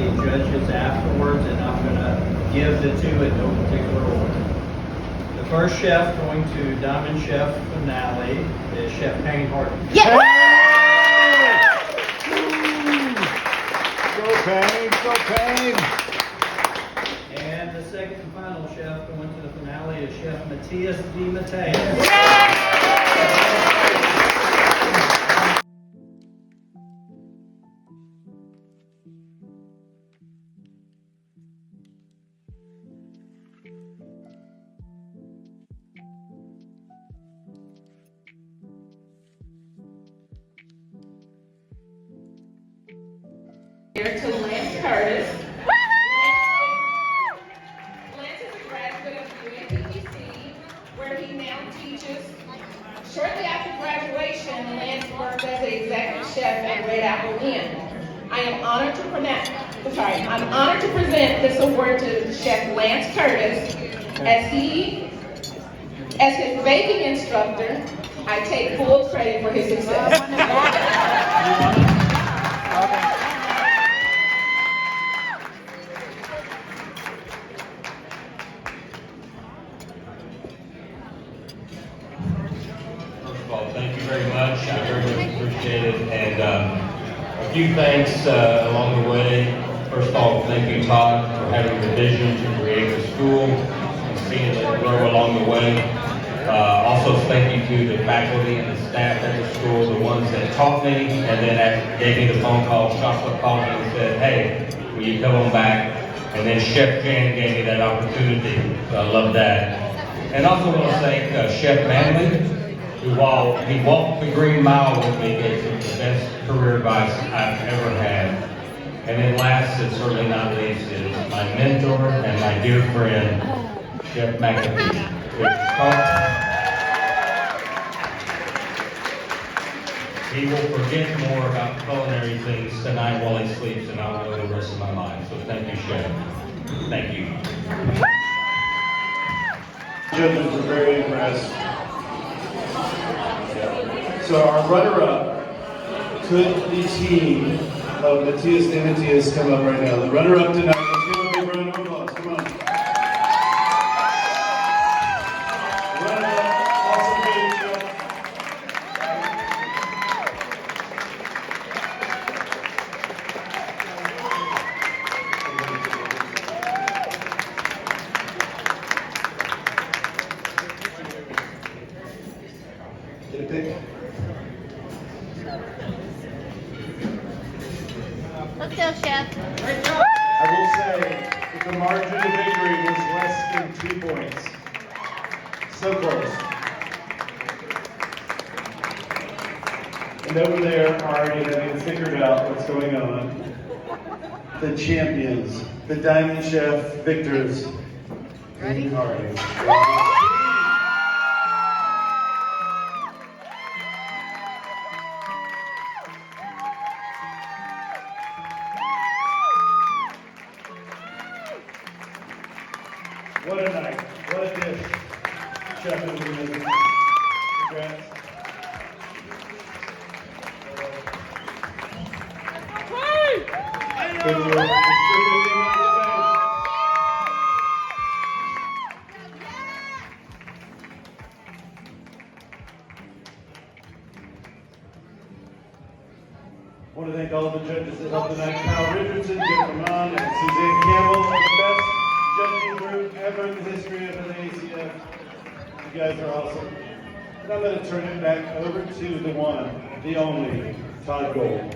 the judges afterwards, and I'm going to give the two in no particular order. The first chef going to Diamond Chef finale is Chef Payne Hardy. Yeah. Go Payne, go Payne. And the second and final chef going to the finale is Chef Matthias D. Mateus. Here to Lance Curtis. Lance is a graduate of UNPTC, where he now teaches. Shortly after graduation, Lance worked as an executive chef at Red Apple Inn. I'm honored to present this award to Chef Lance Curtis as his baking instructor. I take full credit for his success. Thank you very much. I very much appreciate it. And a few thanks along the way. First of all, thank you, Todd, for having the vision to create the school and seeing it grow along the way. Also, thank you to the faculty and the staff at the school, the ones that taught me, and then gave me the phone call. Chocolate called me and said, "Hey, will you come on back?" And then Chef Jan gave me that opportunity. So I love that. And also want to thank Chef Manley, who, while he walked the green mile with me, gave some of the best career advice I've ever had. And then last, and certainly not least, is my mentor and my dear friend, Chef McAfee. He will forget more about culinary things tonight while he sleeps, and I'll know the rest of my life. So thank you, Chef. Thank you. Judges are very impressed. So our runner-up, could the team of Matthias and Matthias come up right now? The runner-up tonight, let's give a big round of applause, come on. Runner-up, awesome game, Chef. Get a pick. Let's go, Chef. I will say that the margin of victory was less than 2 points. So close. And over there, already having figured out what's going on, the champions, the Diamond Chef victors, Payne Hardy. What a night, what a dish. Chef, it was amazing. Congrats. Good work. I want to thank all of the judges that helped tonight. Kyle Richardson, Jennifer Mon, and Suzanne Campbell, the best judging group ever in the history of the ACF. You guys are awesome. And I'm going to turn it back over to the one, the only, Todd Gold.